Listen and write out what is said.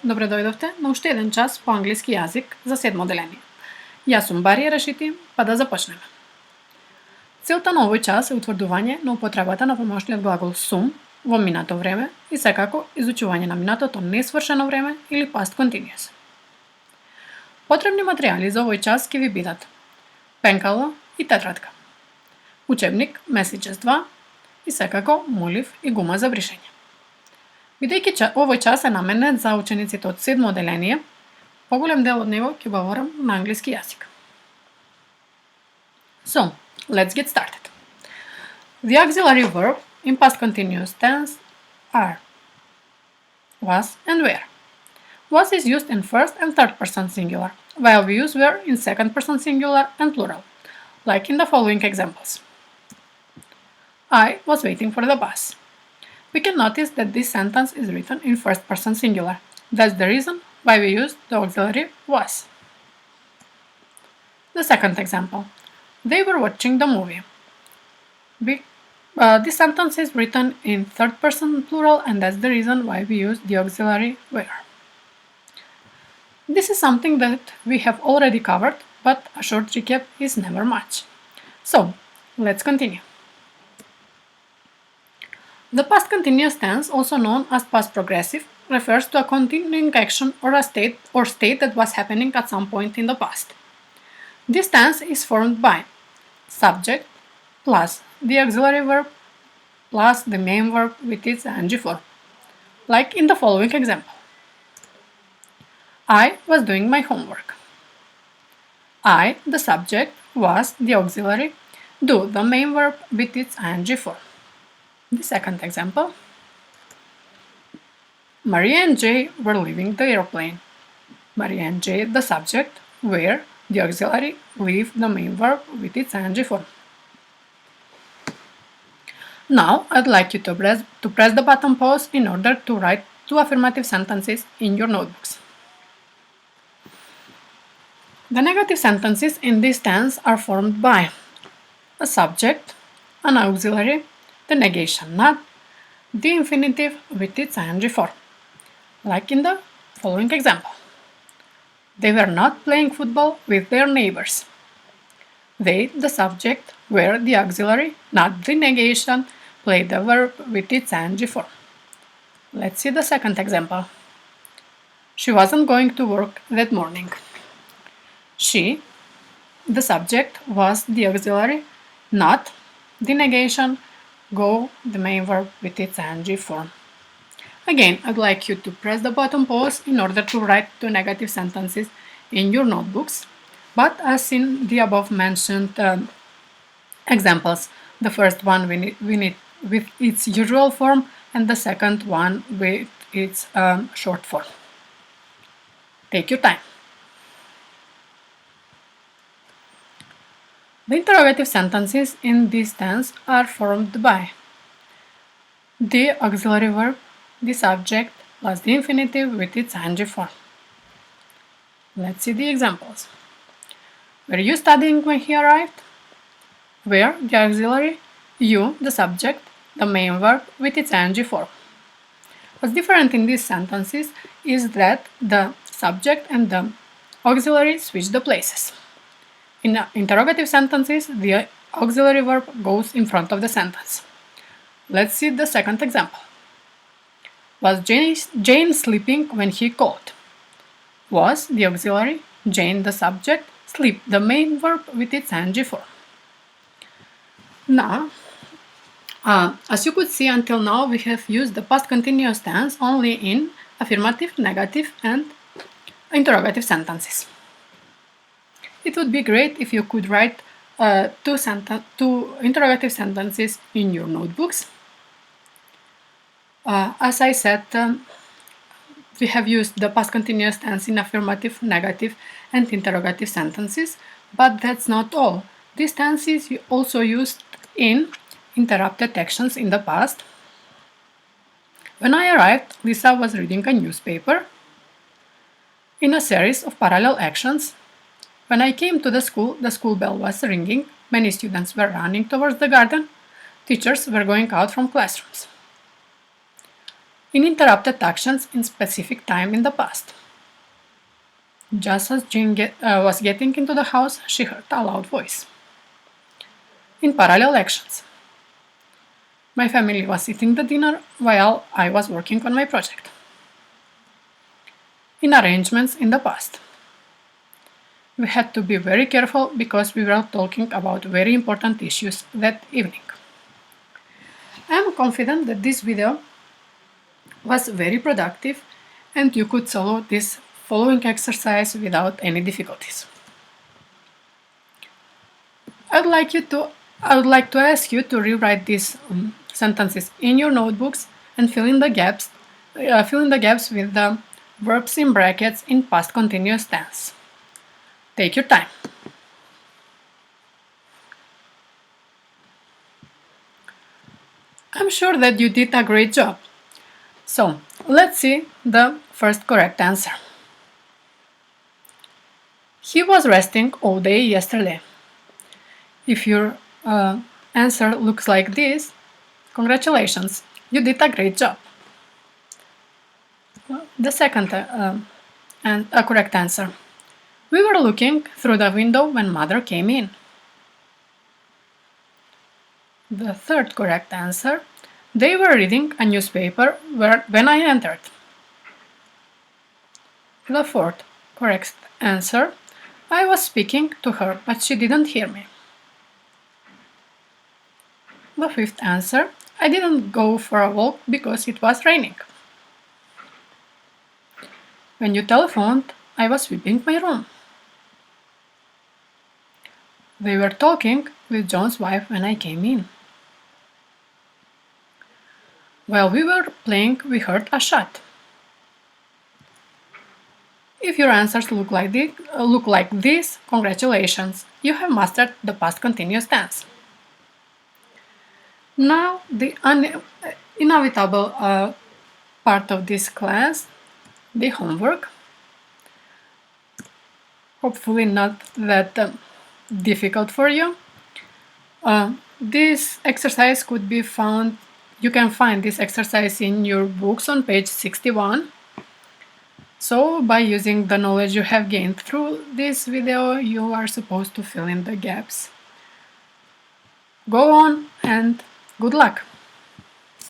Добре дојдовте на уште еден час по англиски јазик за седмо одделение. Јас сум Барија Рашити, па да започнеме. Целта на овој час е утврдување на употребата на помошниот глагол сум во минато време и секако изучување на минатото несвршено време или past continuous. Потребни материјали за овој час ќе ви бидат пенкало и тетрадка, учебник Messages 2 и секако молив и гума за бришење. Бидејќи овој час е наменет за учениците од седмо одделение, поголем дел од него ќе говорам на англиски јазик. So, let's get started. The auxiliary verb in past continuous tense are was and were. Was is used in first and third person singular, while we use were in second person singular and plural, like in the following examples. I was waiting for the bus. We can notice that this sentence is written in first person singular. That's the reason why we use the auxiliary was. The second example. They were watching the movie. This sentence is written in third person plural, and that's the reason why we use the auxiliary were. This is something that we have already covered, but a short recap is never much. So, let's continue. The past continuous tense, also known as past progressive, refers to a continuing action or a state that was happening at some point in the past. This tense is formed by subject plus the auxiliary verb plus the main verb with its ing form, like in the following example. I was doing my homework. I, the subject, was the auxiliary, do, the main verb with its ing form. The second example. Maria and Jay were leaving the airplane. Maria and Jay, the subject, were the auxiliary, leave the main verb with its ing form. Now, I'd like you to press the button pause in order to write two affirmative sentences in your notebooks. The negative sentences in this tense are formed by a subject, an auxiliary, the negation not, the infinitive with its ing form, like in the following example. They were not playing football with their neighbors. They, the subject, were the auxiliary, not the negation, played the verb with its ing form. Let's see the second example. She wasn't going to work that morning. She, the subject, was the auxiliary, not the negation, go, the main verb with its ing form. Again, I'd like you to press the button pause in order to write two negative sentences in your notebooks. But as in the above mentioned examples, the first one we need with its usual form and the second one with its short form. Take your time. The interrogative sentences in this tense are formed by the auxiliary verb, the subject, plus the infinitive with its ing form. Let's see the examples. Were you studying when he arrived? Were, the auxiliary, you, the subject, the main verb with its ing form. What's different in these sentences is that the subject and the auxiliary switch the places. In interrogative sentences, the auxiliary verb goes in front of the sentence. Let's see the second example. Was Jane sleeping when he called? Was, the auxiliary, Jane, the subject, sleep, the main verb with its ing form. Now, as you could see until now, we have used the past continuous tense only in affirmative, negative, and interrogative sentences. It would be great if you could write two interrogative sentences in your notebooks. As I said, we have used the past continuous tense in affirmative, negative, and interrogative sentences, but that's not all. These tenses you also used in interrupted actions in the past. When I arrived, Lisa was reading a newspaper. In a series of parallel actions, when I came to the school bell was ringing, many students were running towards the garden, teachers were going out from classrooms. in interrupted actions in specific time in the past. Just as Jean was getting into the house, she heard a loud voice. In parallel actions. My family was eating the dinner while I was working on my project. In arrangements in the past. We had to be very careful because we were talking about very important issues that evening. I am confident that this video was very productive and you could solve this following exercise without any difficulties. I would like to ask you to rewrite these sentences in your notebooks and fill in the gaps with the verbs in brackets in past continuous tense. Take your time. I'm sure that you did a great job. So, let's see the first correct answer. He was resting all day yesterday. If your answer looks like this, congratulations, you did a great job. The second correct answer. We were looking through the window when Mother came in. The third correct answer. They were reading a newspaper when I entered. The fourth correct answer. I was speaking to her, but she didn't hear me. The fifth answer. I didn't go for a walk because it was raining. When you telephoned, I was sweeping my room. They were talking with John's wife when I came in. While we were playing, we heard a shot. If your answers look like this, congratulations, you have mastered the past continuous tense. Now, the inevitable part of this class, the homework. Hopefully not that difficult for you. This exercise could be found, you can find this exercise in your books on page 61. So, by using the knowledge you have gained through this video, you are supposed to fill in the gaps. Go on and good luck!